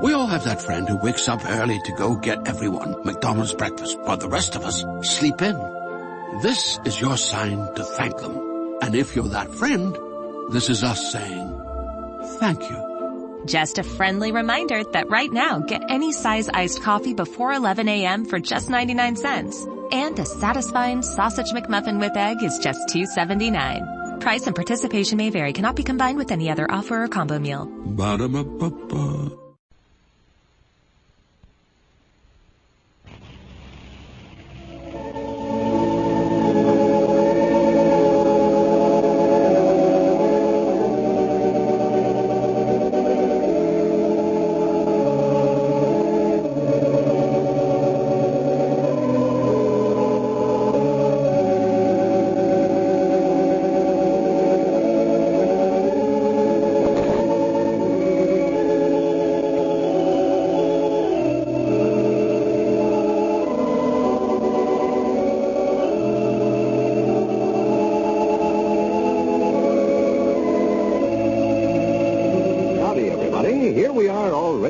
We all have that friend who wakes up early to go get everyone McDonald's breakfast while the rest of us sleep in. This is your sign to thank them. And if you're that friend, this is us saying thank you. Just a friendly reminder that right now, get any size iced coffee before 11 a.m. for just 99 cents. And a satisfying sausage McMuffin with egg is just $2.79. Price and participation may vary. Cannot be combined with any other offer or combo meal. Ba-da-ba-ba-ba.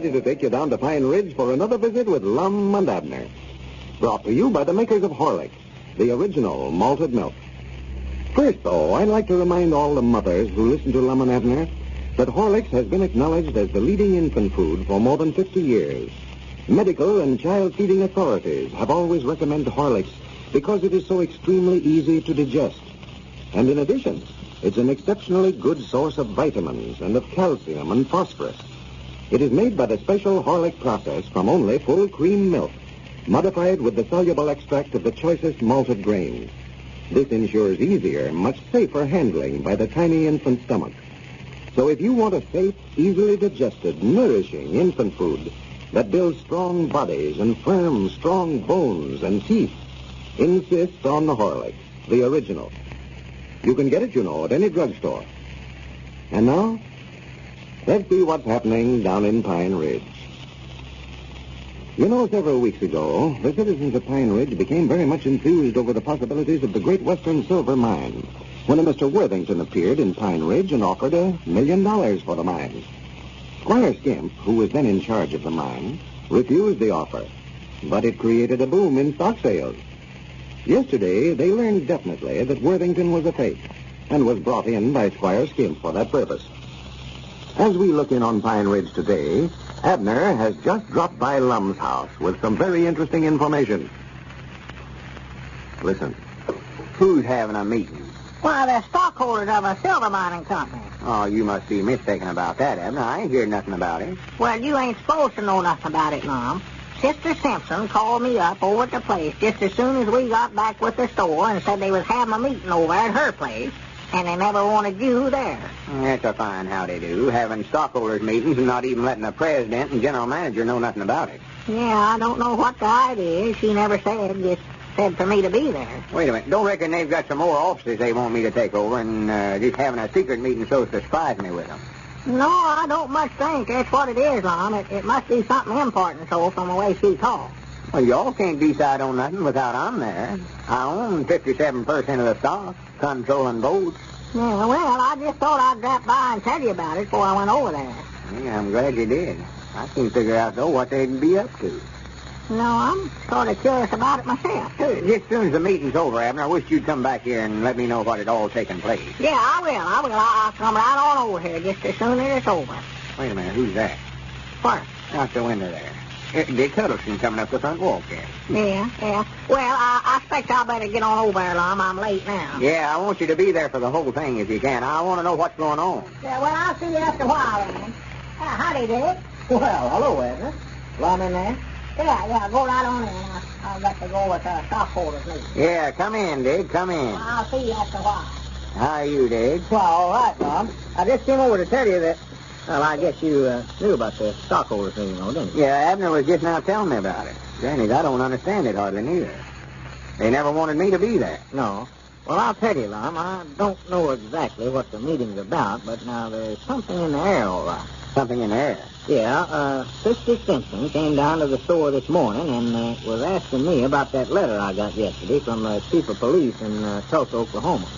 To take you down to Pine Ridge for another visit with Lum and Abner. Brought to you by the makers of Horlicks, the original malted milk. First, though, I'd like to remind all the mothers who listen to Lum and Abner that Horlicks has been acknowledged as the leading infant food for more than 50 years. Medical and child feeding authorities have always recommended Horlicks because it is so extremely easy to digest. And in addition, it's an exceptionally good source of vitamins and of calcium and phosphorus. It is made by the special Horlick process from only full cream milk, modified with the soluble extract of the choicest malted grains. This ensures easier, much safer handling by the tiny infant stomach. So if you want a safe, easily digested, nourishing infant food that builds strong bodies and firm, strong bones and teeth, insist on the Horlick, the original. You can get it, you know, at any drugstore. And now, let's see what's happening down in Pine Ridge. You know, several weeks ago, the citizens of Pine Ridge became very much enthused over the possibilities of the Great Western Silver Mine when a Mr. Worthington appeared in Pine Ridge and offered $1 million for the mine. Squire Skimp, who was then in charge of the mine, refused the offer, but it created a boom in stock sales. Yesterday, they learned definitely that Worthington was a fake and was brought in by Squire Skimp for that purpose. As we look in on Pine Ridge today, Abner has just dropped by Lum's house with some very interesting information. Listen. Who's having a meeting? Why, the stockholders of a silver mining company. Oh, you must be mistaken about that, Abner. I ain't heard nothing about it. Well, you ain't supposed to know nothing about it, Mom. Sister Simpson called me up over at the place just as soon as we got back with the store and said they was having a meeting over at her place, and they never wanted you there. That's a fine how they do, having stockholders' meetings and not even letting the president and general manager know nothing about it. Yeah, I don't know what the idea is. She never said, just said for me to be there. Wait a minute. Don't reckon they've got some more offices they want me to take over and just having a secret meeting so as to surprise me with them? No, I don't much think that's what it is, Mom. It must be something important, so, from the way she talks. Well, y'all can't decide on nothing without I'm there. I own 57% of the stock, controlling votes. Yeah, well, I just thought I'd drop by and tell you about it before I went over there. Yeah, I'm glad you did. I can't figure out, though, what they'd be up to. No, I'm sort of curious about it myself, too. Just as soon as the meeting's over, Abner, I wish you'd come back here and let me know what had all taken place. Yeah, I will. I'll come right on over here just as soon as it's over. Wait a minute, who's that? What? Out the window there. Dick Huddleston coming up the front walk there. Yeah. Well, I expect I better get on over there, Lum. I'm late now. Yeah, I want you to be there for the whole thing if you can. I want to know what's going on. Yeah, well, I'll see you after a while, then. Howdy, Dick. Well, hello, Abner. Lum in there? Yeah, go right on in. I've got to go with stockholders meeting. Yeah, come in, Dick, come in. Well, I'll see you after a while. How are you, Dick? Well, all right, Mom. I just came over to tell you that, well, I guess you knew about the stockholders meeting, though, didn't you? Yeah, Abner was just now telling me about it. Granny, I don't understand it hardly neither. They never wanted me to be there. No. Well, I'll tell you, Lum, I don't know exactly what the meeting's about, but now there's something in the air, all right. Something in the air? Yeah, Sister Simpson came down to the store this morning and was asking me about that letter I got yesterday from the chief of police in Tulsa, Oklahoma.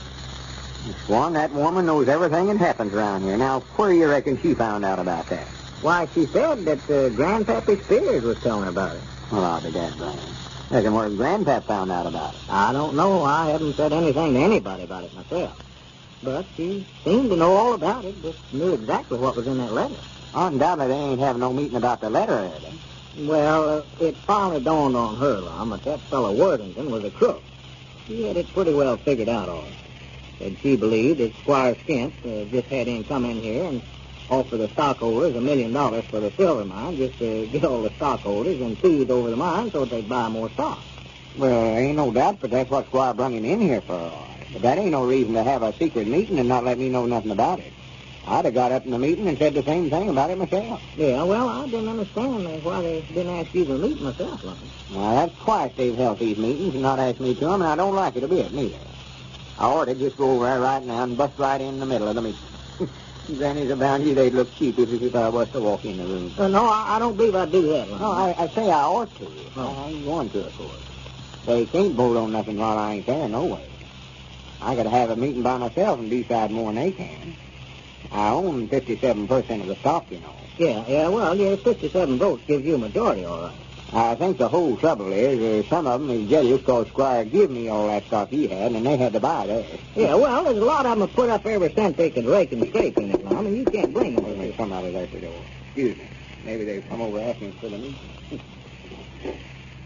Swan, that woman knows everything that happens around here. Now, where do you reckon she found out about that? Why, she said that Grandpappy Spears was telling her about it. Well, I'll be that blind. Reckon where Grandpap found out about it. I don't know. I haven't said anything to anybody about it myself. But she seemed to know all about it, just knew exactly what was in that letter. Undoubtedly, they ain't having no meeting about the letter, are they? Well, it finally dawned on her, Lum, that fellow Worthington was a crook. He had it pretty well figured out all right. And she believed that Squire Skimp just had him come in here and offer the stockholders $1 million for the silver mine just to get all the stockholders enthused over the mine so that they'd buy more stock. Well, ain't no doubt, but that's what Squire brung him in here for. But that ain't no reason to have a secret meeting and not let me know nothing about it. I'd have got up in the meeting and said the same thing about it myself. Yeah, well, I didn't understand why they didn't ask you to meet myself, Lum. Now, that's twice they've held these meetings and not asked me to them, and I don't like it a bit, neither. I ought to just go over there right now and bust right in the middle of the meeting. Grannies around you, they'd look sheepish if I was to walk in the room. No, I don't believe I'd do that, Lum. No, I say I ought to. I ain't going to, of course. They can't vote on nothing while I ain't there, no way. I got to have a meeting by myself and decide more than they can. I own 57% of the stock, you know. Yeah, well, 57 votes gives you a majority, all right. I think the whole trouble is some of them is jealous because Squire give me all that stock he had, and they had to buy theirs. Yeah, well, there's a lot of them that put up every cent they could rake and scrape in it, Lum, and you can't blame them. There's somebody there at the door. Excuse me. Maybe they've come over asking for the meeting.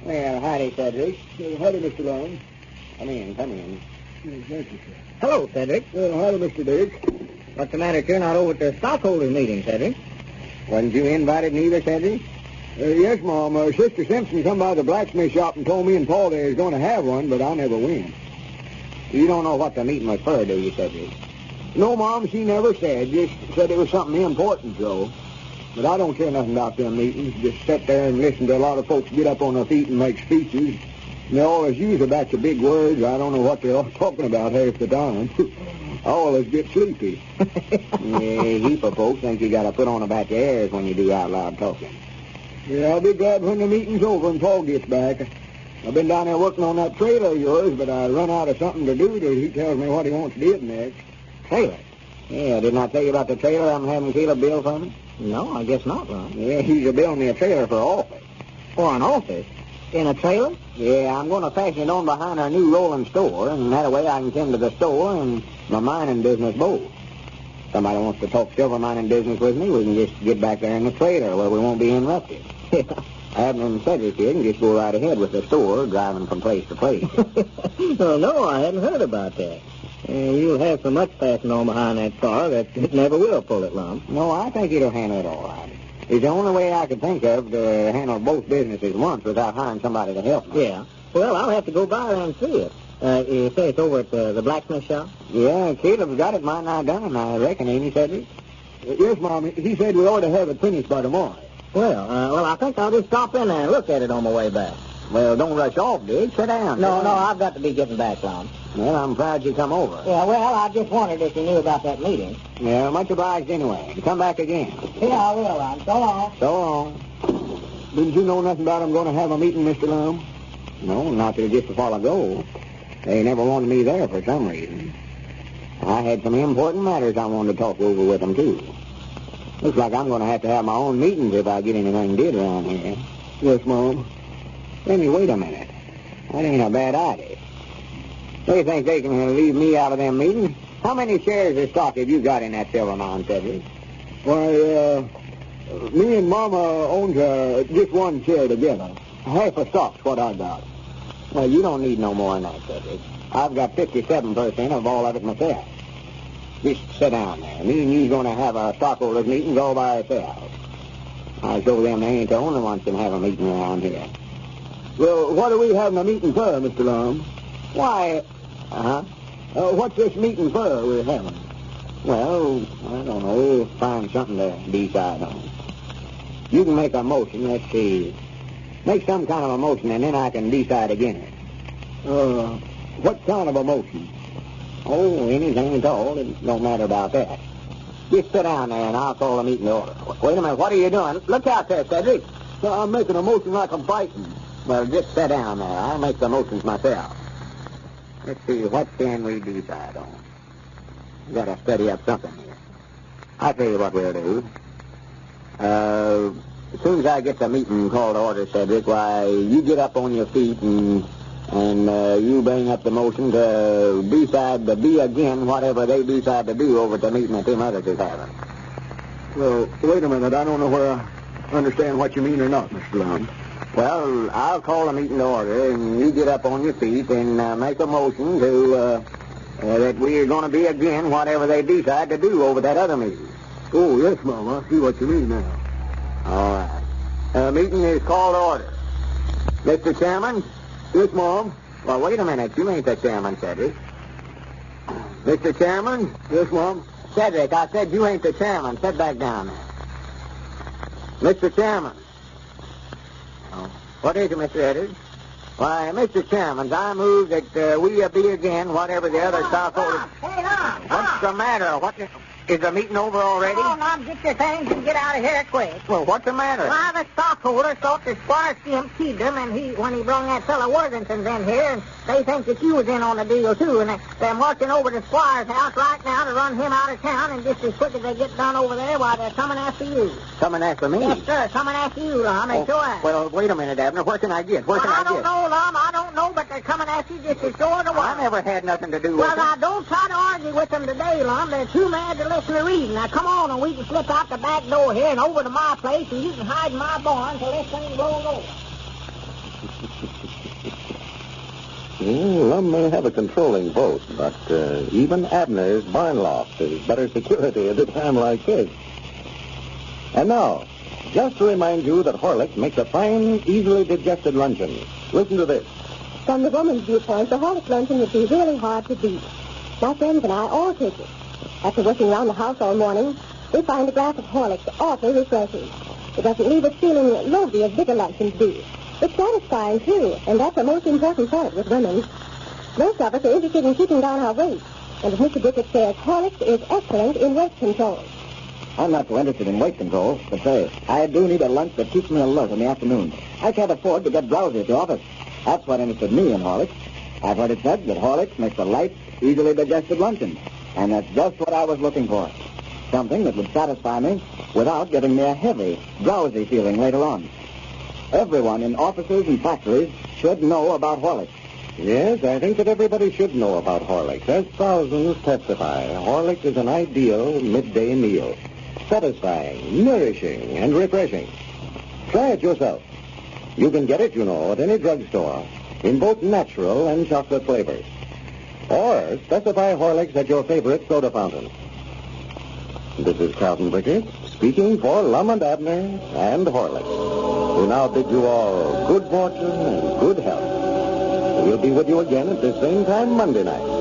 Well, howdy, Cedric. Howdy, Mr. Lum. Come in. Thank you, sir. Hello, Cedric. Well, howdy, Mr. Dick. What's the matter if you're not over at the stockholders' meeting, Cedric? Wasn't you invited neither, Cedric? Yes, Mom. Sister Simpson come by the blacksmith shop and told me and Paul they was going to have one, but I never went. You don't know what the meeting was for, do you, Cedric? No, Mom, she never said. Just said it was something important, Joe. But I don't care nothing about them meetings. Just sit there and listen to a lot of folks get up on their feet and make speeches. And they always use a batch of big words. I don't know what they're all talking about half the time. I always get sleepy. Yeah, heap of folks think you got to put on a batch of airs when you do out loud talking. Yeah, I'll be glad when the meeting's over and Paul gets back. I've been down there working on that trailer of yours, but I run out of something to do till he tells me what he wants did next. Trailer? Yeah, didn't I tell you about the trailer I'm having Caleb build for me? No, I guess not, Lum. Yeah, he's building me a trailer for office. For an office? In a trailer? Yeah, I'm going to fashion it on behind our new rolling store, and that way I can tend to the store and my mining business both. Somebody wants to talk silver mining business with me, we can just get back there in the trailer where we won't be interrupted. Abner and Cedric here can just go right ahead with the store, driving from place to place. Oh, no, I hadn't heard about that. You'll have so much passing on behind that car that it never will pull it, Lum. No, I think it'll handle it all right. It's the only way I could think of to handle both businesses once without hiring somebody to help me. Yeah. Well, I'll have to go by there and see it. You say it's over at the blacksmith shop? Yeah, Caleb's got it might not done, I reckon, ain't he, Cedric? Yes, Mom. He said we ought to have it finished by tomorrow. Well, I think I'll just stop in there and look at it on my way back. Well, don't rush off, Dick. Sit down. No, I've got to be getting back, Lum. Well, I'm proud you come over. Yeah, well, I just wondered if you knew about that meeting. Yeah, much obliged anyway. Come back again. Yeah, I will, Lum. So long. So long. Didn't you know nothing about him going to have a meeting, Mr. Lum? No, not till just a while ago. They never wanted me there for some reason. I had some important matters I wanted to talk over with them, too. Looks like I'm going to have my own meetings if I get anything did around here. Yes, Mom. Maybe wait a minute. That ain't a bad idea. They think they can leave me out of them meetings. How many shares of stock have you got in that silver mine, Cedric? Why, me and Mama owns just one share together. Half a stock's what I got. Well, you don't need no more than that, Cedric. I've got 57% of all of it myself. Just sit down there. Me and you's going to have our stockholders meetings all by ourselves. I show them they ain't the only ones can have a meeting around here. Well, what are we having a meeting for, Mr. Lum? Why, what's this meeting for we're having? Well, I don't know. Find something to decide on. You can make a motion. Let's see. Make some kind of a motion, and then I can decide again it. What kind of a motion? Oh, anything at all. It don't matter about that. Just sit down there, and I'll call the meeting to order. Wait a minute. What are you doing? Look out there, Cedric. I'm making a motion like I'm fighting. Well, just sit down there. I'll make the motions myself. Let's see. What can we decide on? We got to study up something here. I'll tell you what we'll do. As soon as I get the meeting called to order, Cedric, why, you get up on your feet and you bring up the motion to decide to be again whatever they decide to do over at the meeting that them others is having. Well, wait a minute. I don't know where I understand what you mean or not, Mr. Lum. Well, I'll call the meeting to order, and you get up on your feet and make a motion to that we're going to be again whatever they decide to do over that other meeting. Oh, yes, Mom. I see what you mean now. All right. The meeting is called to order. Mr. Chairman? Yes, Mom. Well, wait a minute. You ain't the chairman, Cedric. Mr. Chairman? Yes, Mom. Cedric, I said you ain't the chairman. Sit back down there. Mr. Chairman. Oh. What is it, Mr. Edwards? Why, Mr. Chairman, I move that we be again whatever the other stockholders... Hey, Lum! What's the matter? Is the meeting over already? Come on, Lum, get your things and get out of here quick. Well, what's the matter? Why, the stockholders thought that Squire Skimp keyed them, and when he brought that fellow Worthington's in here, and they think that you was in on the deal, too, and they're marching over to Squire's house right now to run him out of town, and just as quick as they get done over there, why, they're coming after you. Coming after me? Yes, sir, coming after you, Lum, and sure as. Well, wait a minute, Abner. Where can I get? I don't know, Lum, I don't know, but they're coming after you just as sure as the I never had nothing to do with Well, it. now, don't try to argue with them today, Lum. They're too mad to listen to reason. Now, come on, and we can slip out the back door here and over to my place, and you can hide in my barn until this thing blows over. Lum may have a controlling vote, but even Abner's barn loft is better security at a time like this. And now, just to remind you that Horlicks makes a fine, easily digested luncheon. Listen to this. From the woman's viewpoint, the Horlicks luncheon would be really hard to beat. My friends and I all take it. After working around the house all morning, we find a glass of Horlicks awfully refreshing. It doesn't leave us feeling loathly as bigger luncheons do. It's satisfying, too, and that's the most important part with women. Most of us are interested in keeping down our weight, and as Mr. Dickett says, Horlicks is excellent in weight control. I'm not so interested in weight control, but say, I do need a lunch that keeps me alert in the afternoon. I can't afford to get drowsy at the office. That's what interested me in Horlicks. I've heard it said that Horlicks makes a light, easily digested luncheon, and that's just what I was looking for. Something that would satisfy me without giving me a heavy, drowsy feeling later on. Everyone in offices and factories should know about Horlicks. Yes, I think that everybody should know about Horlicks. As thousands testify, Horlicks is an ideal midday meal. Satisfying, nourishing, and refreshing. Try it yourself. You can get it, you know, at any drugstore in both natural and chocolate flavors. Or specify Horlicks at your favorite soda fountain. This is Carlton Bricker speaking for Lum and Abner and Horlicks. We now bid you all good fortune and good health. We'll be with you again at the same time Monday night.